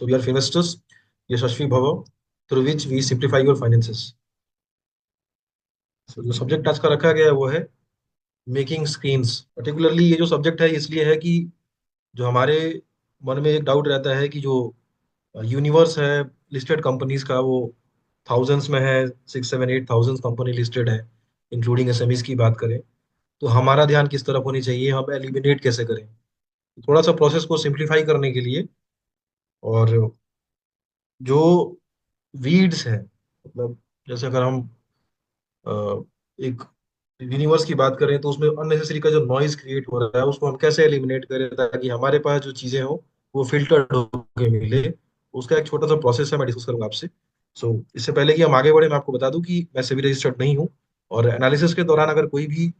So we are investors, यशस्वी भव, through which we simplify your finances. So जो subject आज का रखा गया है वो है मेकिंग स्क्रीन्स। पर्टिकुलरली ये जो सब्जेक्ट है इसलिए है कि जो हमारे मन में एक डाउट रहता है कि जो यूनिवर्स है लिस्टेड कंपनीज का वो थाउजेंड्स में है, 6 7 8 थाउजेंड कंपनी लिस्टेड है, इंक्लूडिंग एसएमईज की बात करें। तो हमारा ध्यान किस तरफ होनी चाहिए, हम एलिमिनेट कैसे करें। थोड़ा सा प्रोसेस को सिंप्लीफाई करने के लिए, और जो वीड्स है, मतलब जैसे अगर हम अ, एक यूनिवर्स की बात करें तो उसमें अननेसेसरी का जो नॉइज क्रिएट हो रहा है उसको हम कैसे एलिमिनेट करें ताकि हमारे पास जो चीजें हो वो फिल्टर्ड होके मिले। उसका एक छोटा सा प्रोसेस है, मैं डिस्कस करूंगा आपसे। सो इससे पहले कि हम आगे बढ़े, मैं आपको बता दूं कि मैं सेबी रजिस्टर्ड नहीं हूं, और एनालिसिस के दौरान अगर कोई भी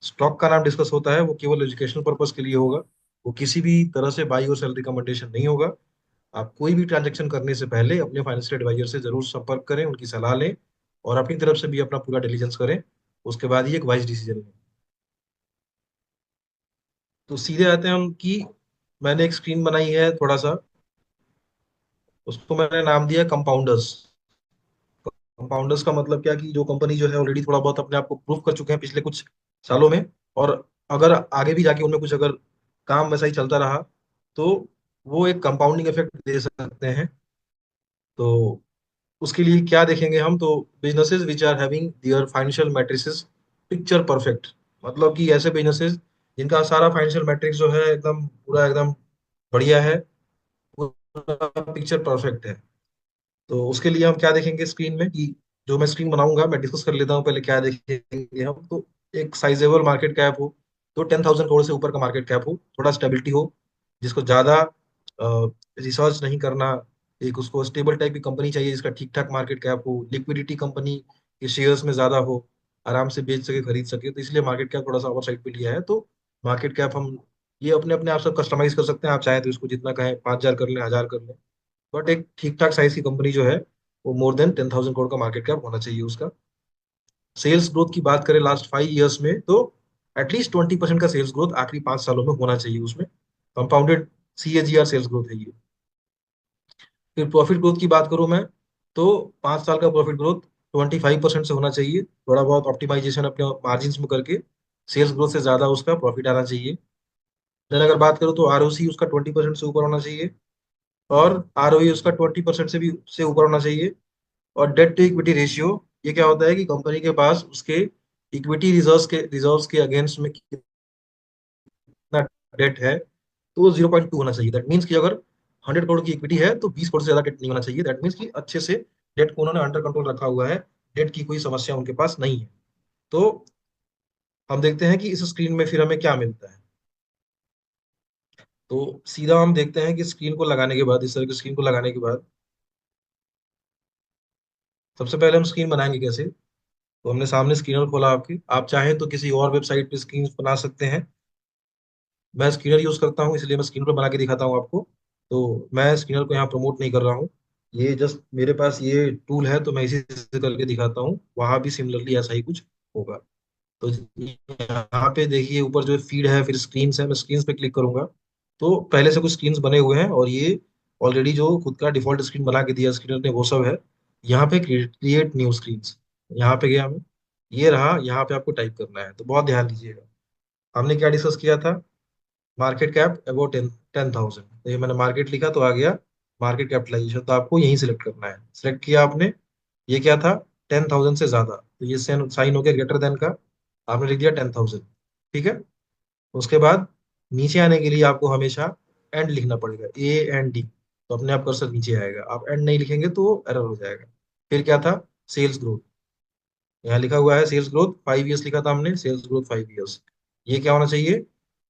स्टॉक का नाम डिस्कस होता है वो केवल एजुकेशनल पर्पज के लिए होगा। वो किसी भी तरह से बाई और सेल रिकमेंडेशन नहीं होगा। आप कोई भी ट्रांजेक्शन करने से पहले अपने फाइनेंशियल एडवाइजर से जरूर संपर्क करें, उनकी सलाह लें, और अपनी तरफ से भी अपना पूरा डिलीजेंस करें। उसके बाद ही एक वाइज डिसीजन लें। तो सीधे आते हैं हम कि मैंने एक स्क्रीन बनाई है थोड़ा सा, उसको मैंने नाम दिया कंपाउंडर्स। कंपाउंडर्स का मतलब क्या कि जो कंपनी जो है ऑलरेडी थोड़ा बहुत अपने आप को प्रूव कर चुके हैं पिछले कुछ सालों में, और अगर आगे भी जाके उनमें कुछ अगर काम वैसा ही चलता रहा तो वो एक कंपाउंडिंग इफेक्ट दे सकते हैं। तो उसके लिए क्या देखेंगे हम, तो businesses which are having their financial matrices picture perfect, मतलब कि ऐसे बिजनेसेस जिनका सारा फाइनेंशियल मैट्रिक्स जो है एकदम पूरा एकदम बढ़िया है, पूरा पिक्चर परफेक्ट है। तो उसके लिए हम क्या देखेंगे स्क्रीन में कि जो मैं स्क्रीन बनाऊंगा मैं डिस्कस कर लेता हूँ पहले क्या देखेंगे हम। तो एक साइजेबल मार्केट कैप हो, तो 10,000 करोड़ से ऊपर का मार्केट कैप हो, थोड़ा स्टेबिलिटी हो, जिसको ज्यादा रिसर्च नहीं करना। एक उसको स्टेबल टाइप की कंपनी चाहिए जिसका ठीक ठाक मार्केट कैप हो, लिक्विडिटी कंपनी के शेयर्स में ज्यादा हो, आराम से बेच सके खरीद सके। तो इसलिए मार्केट कैप थोड़ा सा ओवर साइड पे लिया है। तो मार्केट कैप हम ये अपने अपने आप सब कस्टमाइज कर सकते हैं, आप चाहें तो इसको जितना कहें 5,000 कर लें, 1,000 कर लें। बट एक ठीक ठाक साइज की कंपनी जो है वो मोर देन 10,000 करोड़ का मार्केट कैप होना चाहिए उसका। सेल्स ग्रोथ की बात करें लास्ट 5 इयर्स में, तो एटलीस्ट 20% का सेल्स ग्रोथ आखिरी 5 सालों में होना चाहिए उसमें। कंपाउंडेड CAGR सेल्स ग्रोथ है ये। फिर प्रॉफिट ग्रोथ की बात करूं मैं, तो 5 साल का प्रॉफिट ग्रोथ 25% से होना चाहिए। थोड़ा बहुत ऑप्टिमाइजेशन अपने मार्जिन में करके सेल्स ग्रोथ से ज्यादा उसका प्रॉफिट आना चाहिए। देन अगर बात करूं तो ROC उसका 20% से ऊपर होना चाहिए, और ROE उसका 20% से भी से ऊपर होना चाहिए। और डेट टू इक्विटी रेशियो, ये क्या होता है कि कंपनी के पास उसके इक्विटी रिजर्व्स के अगेंस्ट में कितना डेट है, तो वो 0.2 होना चाहिए। दैट मीन्स कि अगर 100 करोड़ की इक्विटी है तो 20 करोड़ से ज्यादा डेट नहीं होना चाहिए। दैट मीन्स कि अच्छे से डेट को उन्होंने अंडर कंट्रोल रखा हुआ है, डेट की कोई समस्या उनके पास नहीं है। तो हम देखते हैं कि इस स्क्रीन में फिर हमें क्या मिलता है। तो सीधा हम देखते हैं कि स्क्रीन को लगाने के बाद, इस तरह की स्क्रीन को लगाने के बाद सबसे पहले हम स्क्रीन बनाएंगे कैसे। तो हमने सामने स्क्रीनर खोला आपके, आप चाहें तो किसी और वेबसाइट पे स्क्रीन बना सकते हैं। मैं स्क्रीनर यूज करता हूँ इसलिए मैं स्क्रीनर पर बना के दिखाता हूँ आपको। तो मैं स्क्रीनर को यहाँ प्रमोट नहीं कर रहा हूँ, ये जस्ट मेरे पास ये टूल है तो मैं इसी से करके दिखाता हूँ। वहां भी सिमिलरली ऐसा ही कुछ होगा। तो यहाँ पे देखिए ऊपर जो फीड है, फिर स्क्रीन है, मैं स्क्रीन पे क्लिक करूंगा तो पहले से कुछ स्क्रीन्स बने हुए हैं, और ये ऑलरेडी जो खुद का डिफॉल्ट स्क्रीन बना के दिया स्क्रीनर ने वो सब है। यहाँ पे क्रिएट न्यू स्क्रीन्स, यहाँ पे गया मैं, ये रहा। यहाँ पे आपको टाइप करना है, तो बहुत ध्यान दीजिएगा। हमने क्या डिस्कस किया था, मार्केट कैप अबाउट 10,000। तो ये मैंने मार्केट लिखा तो आ गया मार्केट कैपिटलाइजेशन, तो आपको यहीं सिलेक्ट करना है। सिलेक्ट किया आपने, ये क्या था, 10,000 से ज्यादा, तो ये साइन हो गया ग्रेटर देन का, आपने लिख दिया 10,000। ठीक है। उसके बाद नीचे आने के लिए आपको हमेशा एंड लिखना पड़ेगा, AND। तो अपने आप कर्सर नीचे आएगा, आप एंड नहीं लिखेंगे तो एरर हो जाएगा। फिर क्या था, सेल्स ग्रोथ, यहाँ लिखा हुआ है सेल्स ग्रोथ 5 इयर्स लिखा था हमने, सेल्स ग्रोथ 5 इयर्स। ये क्या होना चाहिए,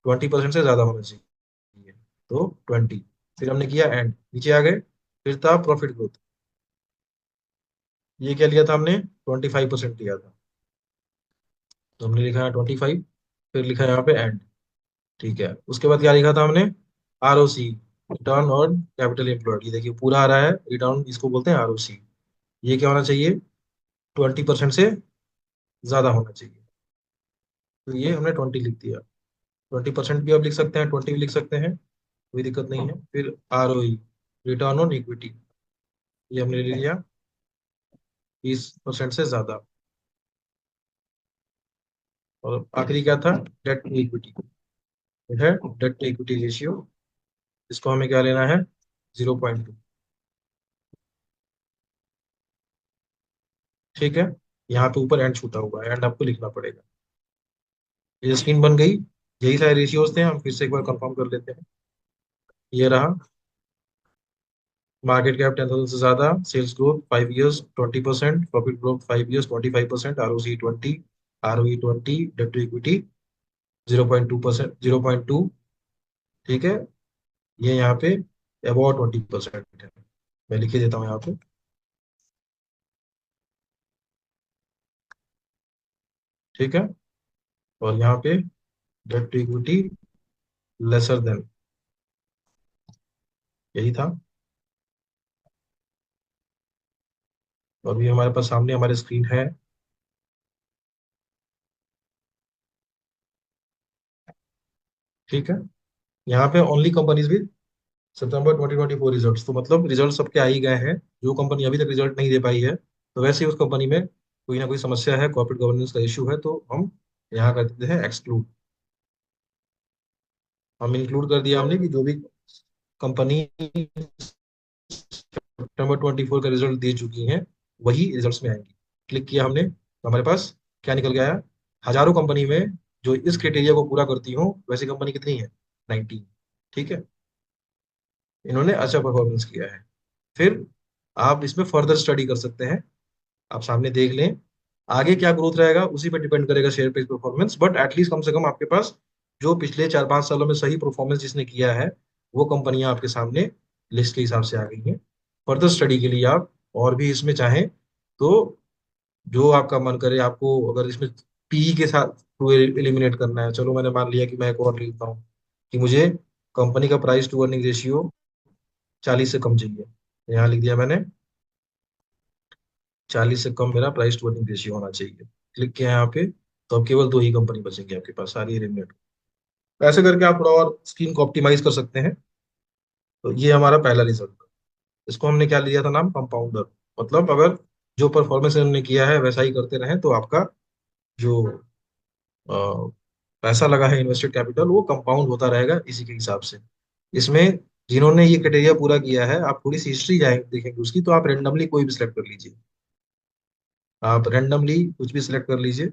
20% से ज्यादा होना चाहिए। तो 20, फिर हमने किया एंड, नीचे आ गए। फिर था प्रॉफिट ग्रोथ, ये क्या लिया था हमने, 25% लिया था, तो हमने लिखा है 25। फिर लिखा है यहाँ पे एंड। ठीक है, उसके बाद क्या लिखा था हमने, ROC, return on capital employed. ये देखिए पूरा आ रहा है रिटर्न, इसको बोलते हैं ROC। ये क्या होना चाहिए, 20% से ज्यादा होना चाहिए। तो ये हमने 20 लिख दिया। 20% भी आप लिख सकते हैं, 20 भी लिख सकते हैं, कोई दिक्कत नहीं है। फिर ROE, रिटर्न ऑन इक्विटी, ये हमने ले लिया 20% से ज्यादा। और आखिरी क्या था, डेट टू इक्विटी है, डेट टू इक्विटी रेशियो, इसको हमें क्या लेना है, 0.2। ठीक है, यहाँ पे ऊपर एंड छूटा हुआ है, एंड आपको लिखना पड़ेगा। ये स्क्रीन बन गई, यही सारे रेशियोज थे, हम फिर से एक बार कंफर्म कर लेते हैं। ये रहा, मार्केट कैप 10,000 से ज्यादा, sales growth 5 years 20%, profit growth 5 years 25%, ROC 20, ROE 20, debt to equity 0.2%, 0.2। ठीक है, ये यहाँ पे अबाउट 20% है, मैं लिख ही देता हूँ यहाँ पे। ठीक है, और यहाँ पे debt to equity lesser than, यही था। और अभी हमारे पास सामने हमारी स्क्रीन है। ठीक है, यहाँ पे only companies with September 2024 results, तो मतलब रिजल्ट सबके आ ही गए हैं। जो कंपनी अभी तक रिजल्ट नहीं दे पाई है, तो वैसे ही उस कंपनी में कोई ना कोई समस्या है, कॉर्पोरेट गवर्नेंस का इशू है, तो हम यहाँ कर देते हैं एक्सक्लूड। हम इंक्लूड कर दिया हमने कि जो भी कंपनी सितंबर 24 का रिजल्ट दे चुकी हैं, वही रिजल्ट्स में आएंगी। क्लिक किया हमने, तो हमारे पास क्या निकल गया है, हजारों कंपनी में जो इस क्राइटेरिया को पूरा करती हो, वैसी कंपनी कितनी है, 19। ठीक है, इन्होंने अच्छा परफॉर्मेंस किया है। फिर आप इसमें फर्दर स्टडी कर सकते हैं, आप सामने देख लें, आगे क्या ग्रोथ रहेगा उसी पर डिपेंड करेगा share price performance, but at least कम से कम आपके पास जो पिछले 4-5 सालों में सही परफॉर्मेंस जिसने किया है, वो कंपनियां आपके सामने लिस्ट के हिसाब से आ गई हैं। फर्दर स्टडी के लिए आप और भी इसमें चाहें तो, जो आपका मन करे, आपको अगर इसमें पीई के साथ टू एलिमिनेट करना है, चलो मैंने मान लिया कि मैं एक और लेता हूँ कि मुझे कंपनी का प्राइस टू अर्निंग रेशियो 40 से कम चाहिए, यहाँ लिख दिया मैंने 40 से कम मेरा प्राइस टू अर्निंग रेशियो होना चाहिए। क्लिक किया यहाँ पे, तो अब केवल दो ही कंपनी बचेंगी आपके पास, सारी एलिमिनेट। ऐसे करके आप थोड़ा और स्कीम को ऑप्टिमाइज कर सकते हैं। तो ये हमारा पहला रिजल्ट, इसको हमने क्या लिया था नाम, कंपाउंडर। मतलब अगर जो परफॉर्मेंस हमने किया है वैसा ही करते रहें, तो आपका जो अ, पैसा लगा है, इन्वेस्टेड कैपिटल, वो कंपाउंड होता रहेगा इसी के हिसाब से। इसमें जिन्होंने ये क्राइटेरिया पूरा किया है, आप थोड़ी सी हिस्ट्री जाएंगे देखेंगे उसकी, तो आप रेंडमली कोई भी सिलेक्ट कर लीजिए, आप रेंडमली कुछ भी सिलेक्ट कर लीजिए।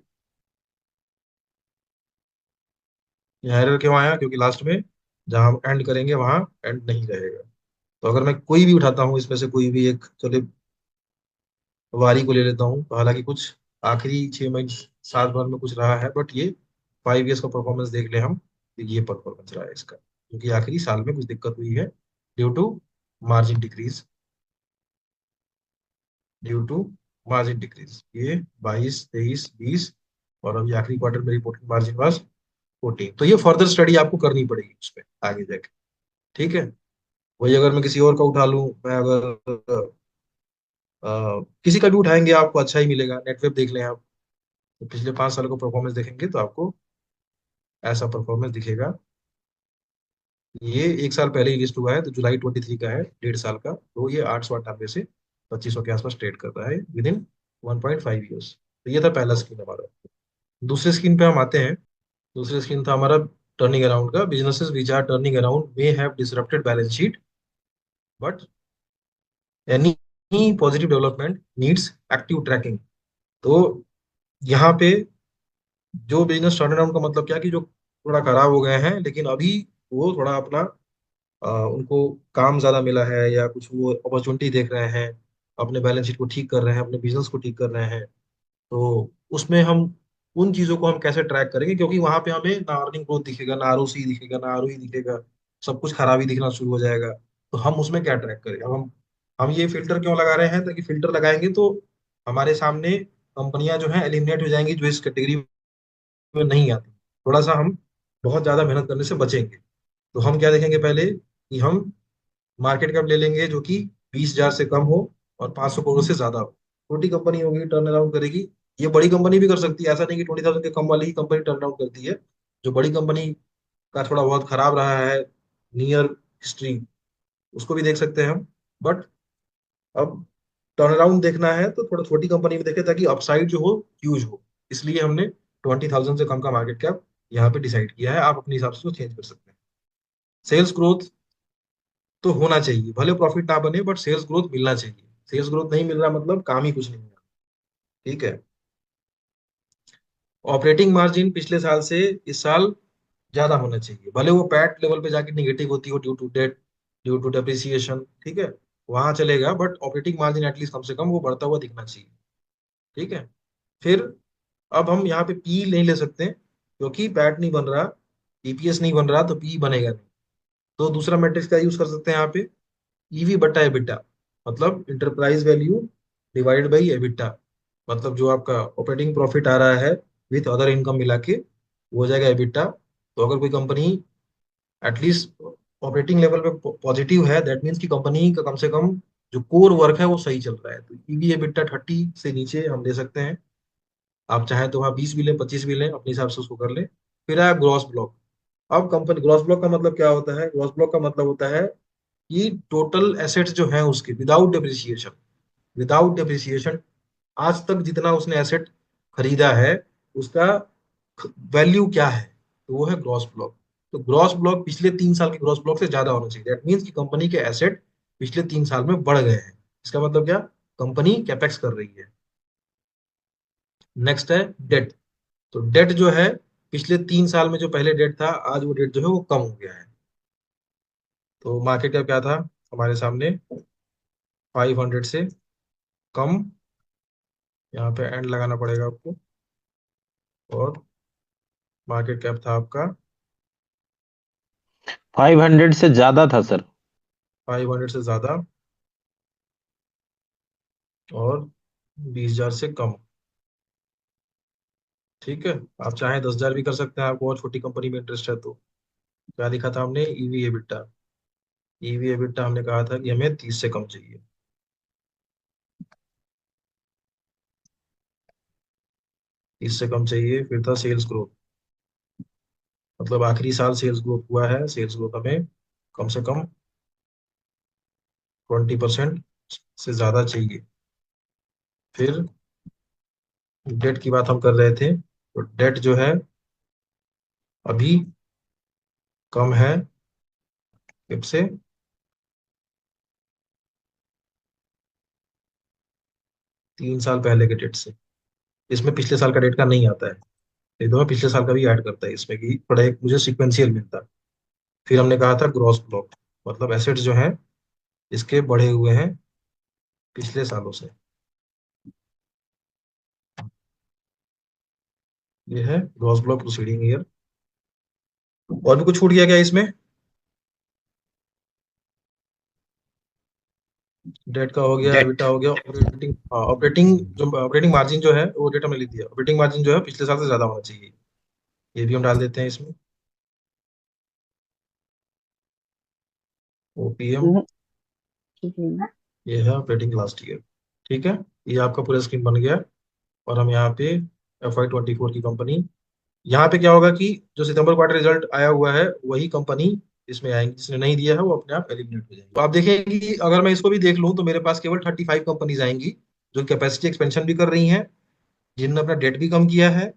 यहाँ एरर क्यों आया, क्योंकि लास्ट में जहाँ हम एंड करेंगे वहां एंड नहीं रहेगा। तो अगर मैं कोई भी उठाता हूँ इसमें से, कोई भी एक, चलिए वारी को ले लेता हूँ, तो हालांकि कुछ आखिरी 6 महीने 7 भर में कुछ रहा है, बट ये 5 इयर्स का परफॉर्मेंस देख ले हम, तो ये परफॉर्मेंस रहा है इसका, क्योंकि आखिरी साल में कुछ दिक्कत हुई है due to margin decrease, due to margin decrease, ये 22, 23, 20, और अभी आखिरी क्वार्टर में रिपोर्टिंग मार्जिन वाज 14। तो ये फर्दर स्टडी आपको करनी पड़ेगी उस पर आगे जाके। ठीक है, वही अगर मैं किसी और का उठा लूं, मैं अगर किसी का भी उठाएंगे आपको अच्छा ही मिलेगा, नेटवेब देख लें आप, तो पिछले 5 साल का परफॉर्मेंस देखेंगे तो आपको ऐसा परफॉर्मेंस दिखेगा। ये 1 साल पहले ही लिस्ट हुआ है, तो जुलाई 23 का है, 1.5 साल का, तो ये 898 से 2500 के आसपास ट्रेड कर रहा है विद इन 1.5 ईयर्स। तो ये था पहला स्क्रीन हमारा। दूसरे स्क्रीन पे हम आते हैं। दूसरे स्क्रीन था हमारा टर्निंग अराउंड का, businesses which are turning around may have disrupted balance sheet, but any positive development needs active tracking. तो यहाँ पे जो बिजनेस टर्न अराउंड का मतलब क्या, कि जो थोड़ा खराब हो गए हैं लेकिन अभी वो थोड़ा अपना उनको काम ज्यादा मिला है, या कुछ वो अपॉर्चुनिटी देख रहे हैं, अपने बैलेंस शीट को ठीक कर रहे हैं, अपने बिजनेस को ठीक कर रहे हैं, तो उसमें हम उन चीजों को हम कैसे ट्रैक करेंगे, क्योंकि वहां पे हमें ना अर्निंग ग्रोथ दिखेगा, ना आरओसी दिखेगा, ना आरओई दिखेगा, सब कुछ खराबी दिखना शुरू हो जाएगा। तो हम उसमें क्या ट्रैक करें, अब हम ये फिल्टर क्यों लगा रहे हैं, ताकि फिल्टर लगाएंगे तो हमारे सामने कंपनियां जो है एलिमिनेट हो जाएंगी, जो इस कैटेगरी में नहीं आती। थोड़ा सा हम बहुत ज्यादा मेहनत करने से बचेंगे। तो हम क्या देखेंगे पहले, कि हम मार्केट कैप ले लेंगे जो कि 20,000 से कम हो और 500 करोड़ से ज्यादा हो। छोटी कंपनी होगी, टर्न अराउंड करेगी, ये बड़ी कंपनी भी कर सकती है, ऐसा नहीं कि 20,000 के कम वाली ही कंपनी टर्न अराउंड करती है। जो बड़ी कंपनी का थोड़ा बहुत खराब रहा है नियर हिस्ट्री, उसको भी देख सकते हैं हम। बट अब टर्न अराउंड देखना है तो थोड़ा छोटी कंपनी में देखें, ताकि अपसाइड जो हो ह्यूज हो। इसलिए हमने 20,000 से कम का मार्केट कैप यहाँ पे डिसाइड किया है। आप अपने हिसाब से उसको चेंज कर सकते हैं। सेल्स ग्रोथ तो होना चाहिए, भले प्रॉफिट ना बने बट सेल्स ग्रोथ मिलना चाहिए। सेल्स ग्रोथ नहीं मिल रहा मतलब काम ही कुछ नहीं है। ठीक है। ऑपरेटिंग मार्जिन पिछले साल से इस साल ज्यादा होना चाहिए, भले वो पैट लेवल पे जाके निगेटिव होती हो due to debt, due to depreciation. ठीक है, वहां चलेगा, बट ऑपरेटिंग मार्जिन एटलीस्ट कम से कम वो बढ़ता हुआ दिखना चाहिए। ठीक है। फिर अब हम यहाँ पे पी नहीं ले सकते क्योंकि पैट नहीं बन रहा, ईपीएस नहीं बन रहा, तो पी बनेगा नहीं। तो दूसरा मैट्रिक्स का यूज कर सकते हैं यहाँ पे, ईवी बट्टा एबिटा, मतलब enterprise value divide by EBITDA. मतलब जो आपका ऑपरेटिंग प्रॉफिट आ रहा है विथ अदर इनकम मिला के, वो हो जाएगा एबिटा। तो अगर कोई कंपनी एटलीस्ट ऑपरेटिंग लेवल पे पॉजिटिव है, दैट मीन्स कि कंपनी का कम से कम जो कोर वर्क है वो सही चल रहा है। तो ईवी एबिटा 30 से नीचे हम ले सकते हैं। आप चाहें तो वहाँ 20 भी लें, 25 भी लें, अपने हिसाब से उसको कर लें। फिर आया ग्रॉस ब्लॉक। अब कंपनी ग्रॉस ब्लॉक का मतलब क्या होता है? ग्रॉस ब्लॉक का मतलब होता है कि टोटल एसेट्स जो है उसके विदाउट डेप्रिसिएशन, विदाउट डेप्रिसिएशन आज तक जितना उसने एसेट खरीदा है उसका वैल्यू क्या है, तो वो है ग्रॉस ब्लॉक। तो ग्रॉस ब्लॉक पिछले 3 साल के ग्रॉस ब्लॉक से ज्यादा होना चाहिए। दैट मीन्स कि कंपनी के एसेट पिछले 3 साल में बढ़ गए हैं। इसका मतलब क्या? कंपनी कैपेक्स कर रही है। नेक्स्ट है डेट। तो डेट जो है, पिछले 3 साल में जो पहले डेट था, आज वो डेट जो है वो कम हो गया है। तो मार्केट का क्या था हमारे सामने? 500 से कम, यहाँ पे एंड लगाना पड़ेगा आपको। और मार्केट कैप था आपका 500 से ज्यादा था सर। 500 से ज्यादा, और 20,000 से कम। ठीक है। आप चाहें 10,000 भी कर सकते हैं, आपको और छोटी कंपनी में इंटरेस्ट है तो। क्या लिखा था हमने? EV EBITDA. ईवी एबिटा हमने कहा था कि हमें 30 से कम चाहिए। 30 से कम चाहिए। फिर था सेल्स ग्रोथ, मतलब आखिरी साल सेल्स ग्रोथ हुआ है, सेल्स ग्रोथ हमें कम से कम 20% से ज्यादा चाहिए। फिर डेट की बात हम कर रहे थे, तो डेट जो है अभी कम है कब से? 3 साल पहले के डेट से। इसमें पिछले साल का डेट का नहीं आता है, नहीं तो मैं पिछले साल का भी ऐड करता है इसमें, कि थोड़ा एक मुझे सिक्वेंशियल मिलता। फिर हमने कहा था ग्रॉस ब्लॉक, मतलब एसेट्स जो हैं इसके बढ़े हुए हैं पिछले सालों से। ये है ग्रॉस ब्लॉक प्रोसीडिंग ईयर। और भी कुछ छूट गया क्या इसमें? डेट का हो गया, डेट। एबिटा हो गया, ऑपरेटिंग, हाँ ऑपरेटिंग, जो ऑपरेटिंग मार्जिन जो है वो डेटा में लिख दिया। ऑपरेटिंग मार्जिन जो है पिछले साल से ज्यादा होना चाहिए, ये भी हम डाल देते हैं इसमें। ओपीएम, ये है ऑपरेटिंग लास्ट ईयर। ठीक है, ये आपका पूरा स्क्रीन बन गया। और हम यहाँ पे FY 24 की कंपनी, यहाँ पे क्या होगा कि जो सितंबर क्वार्टर रिजल्ट आया हुआ है वही कंपनी इसमें आएंगी, जिसने नहीं दिया है वो अपने आप एलिमिनेट हो जाएगी। तो आप देखें कि अगर मैं इसको भी देख लूँ तो मेरे पास केवल 35 कंपनीज आएंगी जो कैपेसिटी एक्सपेंशन भी कर रही हैं, जिनने अपना डेट भी कम किया है।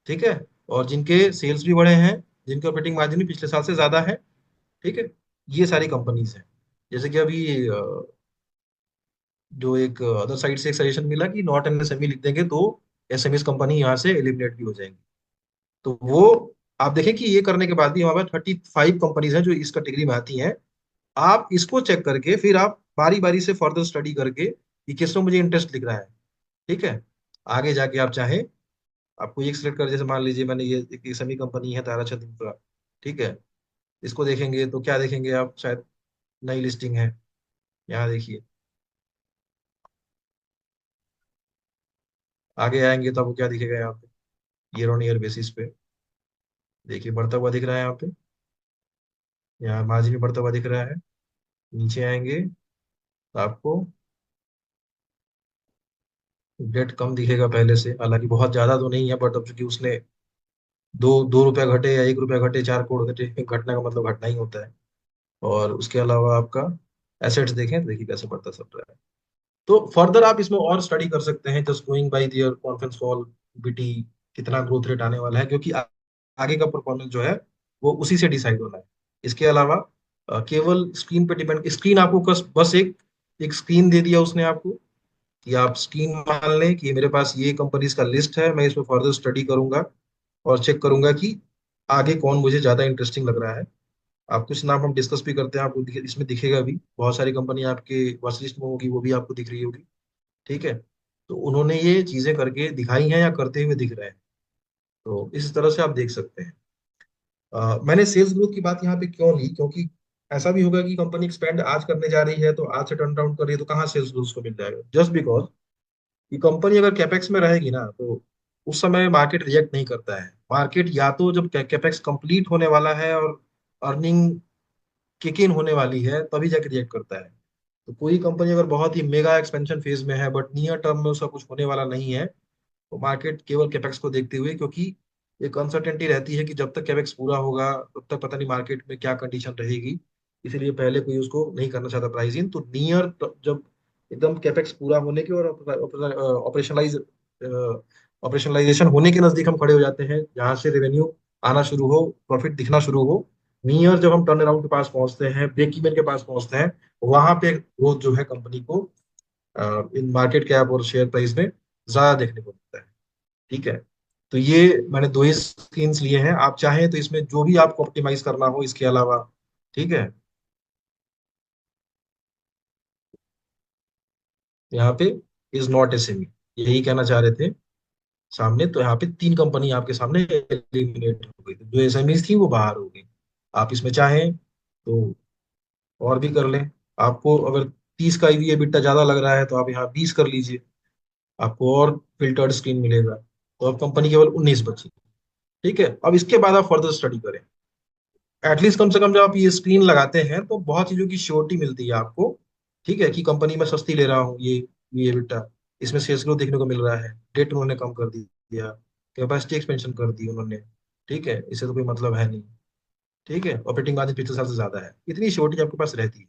ठीक है। और जिनके सेल्स भी बढ़े हैं, जिनके ऑपरेटिंग मार्जिन भी पिछले साल से ज्यादा है। ठीक है। ये सारी कंपनीज हैं। जैसे कि अभी जो एक अदर साइड से एक सजेशन मिला कि नॉट एन एसएमई लिख देंगे तो एसएमईज कंपनी यहाँ से एलिमिनेट भी हो जाएंगी। तो वो आप देखें कि ये करने के बाद भी हमारे पास 35 कंपनीज हैं जो इस कैटेगरी में आती हैं। आप इसको चेक करके फिर आप बारी बारी से फर्दर स्टडी करके कि किसमें मुझे इंटरेस्ट दिख रहा है। ठीक है। आगे जाके आप चाहें, आपको एक सिलेक्ट कर, जैसे मान लीजिए मैंने ये एक सेमी कंपनी है ताराचंद इंफ्रा। ठीक है। इसको देखेंगे तो क्या देखेंगे आप? शायद नई लिस्टिंग है, यहाँ देखिए। आगे आएंगे तो आपको क्या दिखेगा यहाँ पे? ईयर ऑन ईयर बेसिस पे देखिए बढ़ता हुआ दिख रहा है यहाँ पे। यहाँ मार्जिन भी बढ़ता हुआ दिख रहा है। नीचे आएंगे तो आपको डेट कम दिखेगा पहले से, हालांकि बहुत ज्यादा तो नहीं है, बट अब चूंकि उसने 2 रुपया घटे या 1 रुपया घटे, 4 करोड़ घटे, घटना का मतलब घटना ही होता है। और उसके अलावा आपका एसेट्स देखें तो देखिए कैसे बढ़ता चल रहा है। तो फर्दर आप इसमें और स्टडी कर सकते हैं, just going by their conference call, बीटी कितना ग्रोथ रेट आने वाला है, क्योंकि आगे का परफॉर्मेंस जो है वो उसी से डिसाइड होना है। इसके अलावा केवल स्क्रीन पे डिपेंड, स्क्रीन आपको बस एक एक स्क्रीन दे दिया उसने आपको, कि आप स्क्रीन मान लें कि मेरे पास ये कंपनीज का लिस्ट है, मैं इसमें फर्दर स्टडी करूंगा और चेक करूंगा कि आगे कौन मुझे ज्यादा इंटरेस्टिंग लग रहा है। आप कुछ नाम हम डिस्कस भी करते हैं, आपको इसमें दिखेगा भी, बहुत सारी कंपनी आपके वॉच लिस्ट में होगी, वो भी आपको दिख रही होगी। ठीक है, तो उन्होंने ये चीजें करके दिखाई हैं या करते हुए दिख रहे हैं, तो इस तरह से आप देख सकते हैं। मैंने सेल्स ग्रोथ की बात यहाँ पे क्यों ली, क्योंकि ऐसा भी होगा कि कंपनी एक्सपेंड आज करने जा रही है, तो आज से टर्न डाउन कर रही है, तो कहाँ सेल्स ग्रोथ को मिल जाएगा, जस्ट बिकॉज कि कंपनी अगर कैपेक्स में रहेगी ना, तो उस समय मार्केट रिएक्ट नहीं करता है। मार्केट या तो जब कैपेक्स कंप्लीट होने वाला है और अर्निंग किक इन होने वाली है, तभी जाके रिएक्ट करता है। तो कोई कंपनी अगर बहुत ही मेगा एक्सपेंशन फेज में है, बट नियर टर्म में उसका कुछ होने वाला नहीं है, तो मार्केट केवल कैपेक्स को देखते हुए, क्योंकि एक अनसर्टेनिटी रहती है कि जब तक कैपेक्स पूरा होगा तब तक पता नहीं मार्केट में क्या कंडीशन रहेगी, इसीलिए पहले कोई उसको नहीं करना चाहता प्राइस इन। तो नियर जब एकदम कैपेक्स पूरा होने के और ऑपरेशनलाइजेशन होने के नजदीक हम खड़े हो जाते हैं, जहां से रेवेन्यू आना शुरू हो, प्रॉफिट दिखना शुरू हो, नियर जब हम टर्न अराउंड के पास पहुंचते हैं, ब्रेक इवन के पास पहुंचते हैं, वहां पे ग्रोथ जो है कंपनी को इन मार्केट कैप और शेयर प्राइस में ज्यादा देखने को मिलता है। ठीक है, तो ये मैंने दो ही स्क्रीन्स लिए हैं, आप चाहें तो इसमें जो भी आपको ऑप्टिमाइज करना हो इसके अलावा। ठीक है, यहाँ पे इज नॉट ए सेमी, यही कहना चाह रहे थे सामने। तो यहाँ पे तीन कंपनी आपके सामने एलिमिनेट हो गई, तो जो एसएमईज थी वो बाहर हो गई। आप इसमें चाहें तो और भी कर लें। आपको अगर 30 का ईवी EBITDA ज्यादा लग रहा है, तो आप यहाँ 20 कर लीजिए, आपको और फिल्टर्ड स्क्रीन मिलेगा, तो अब कंपनी केवल 19 बची। ठीक है, अब इसके बाद आप फर्दर स्टडी करें। एटलीस्ट कम से कम जब आप ये स्क्रीन लगाते हैं तो बहुत चीजों की श्योरिटी मिलती है आपको। ठीक है, कि कंपनी में सस्ती ले रहा हूँ ये बेटा, इसमें सेल्स ग्रोथ देखने को मिल रहा है, डेट उन्होंने कम कर दिया, कैपेसिटी एक्सपेंशन कर दी उन्होंने। ठीक है, इससे तो कोई मतलब है नहीं। ठीक है, ऑपरेटिंग मार्जिन पिछले साल से ज्यादा है, इतनी श्योरिटी आपके पास रहती है।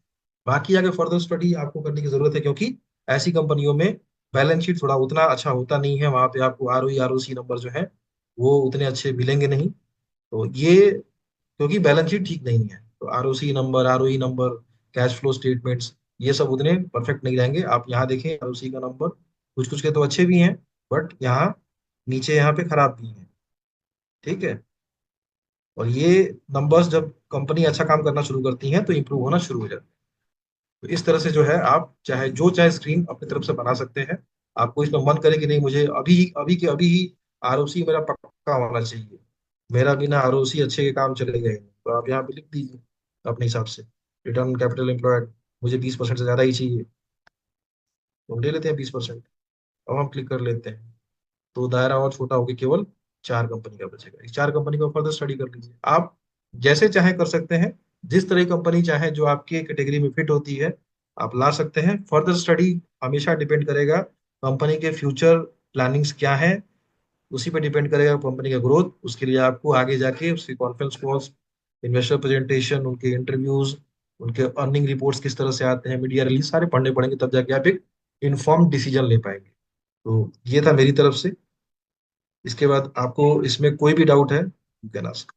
बाकी आगे फर्दर स्टडी आपको करने की जरूरत है, क्योंकि ऐसी कंपनियों में बैलेंस शीट थोड़ा उतना अच्छा होता नहीं है, वहां पे आपको ROE ROC नंबर जो है वो उतने अच्छे मिलेंगे नहीं। तो ये, क्योंकि बैलेंस शीट ठीक नहीं है, तो ROC number, ROE number, cash flow statements, ये सब उतने परफेक्ट नहीं रहेंगे। आप यहाँ देखें ROC का नंबर, कुछ कुछ के तो अच्छे भी हैं, बट यहाँ नीचे यहाँ पे खराब भी हैं। ठीक है, और ये नंबर्स जब कंपनी अच्छा काम करना शुरू करती हैं तो इंप्रूव होना शुरू हो जाता है। तो इस तरह से जो है आप चाहे स्क्रीन अपनी तरफ से बना सकते हैं। आपको इसमें मन करे कि नहीं, मुझे अभी ही ROC मेरा पक्का होना चाहिए, मेरा बिना ROC अच्छे के काम चले गए, तो आप यहाँ पे लिख दीजिए अपने हिसाब से, रिटर्न कैपिटल एम्प्लॉयड मुझे 20% से ज्यादा ही चाहिए, तो हम ले लेते हैं 20%। अब हम क्लिक कर लेते हैं, तो दायरा और छोटा होकर केवल 4 कंपनी का बचेगा। इस 4 कंपनी को फर्दर स्टडी कर लीजिए आप, जैसे चाहे कर सकते हैं, जिस तरह की कंपनी चाहे जो आपके कैटेगरी में फिट होती है आप ला सकते हैं। फर्दर स्टडी हमेशा डिपेंड करेगा कंपनी के फ्यूचर प्लानिंग्स क्या है, उसी पे डिपेंड करेगा कंपनी का ग्रोथ। उसके लिए आपको आगे जाके उसकी कॉन्फ्रेंस कॉल्स, इन्वेस्टर प्रेजेंटेशन, उनके इंटरव्यूज, उनके अर्निंग रिपोर्ट्स किस तरह से आते हैं, मीडिया रिलीज सारे पढ़ने पड़ेंगे, तब जाके आप एक इन्फॉर्म डिसीजन ले पाएंगे। तो ये था मेरी तरफ से। इसके बाद आपको इसमें कोई भी डाउट है, यू कैन आस्क।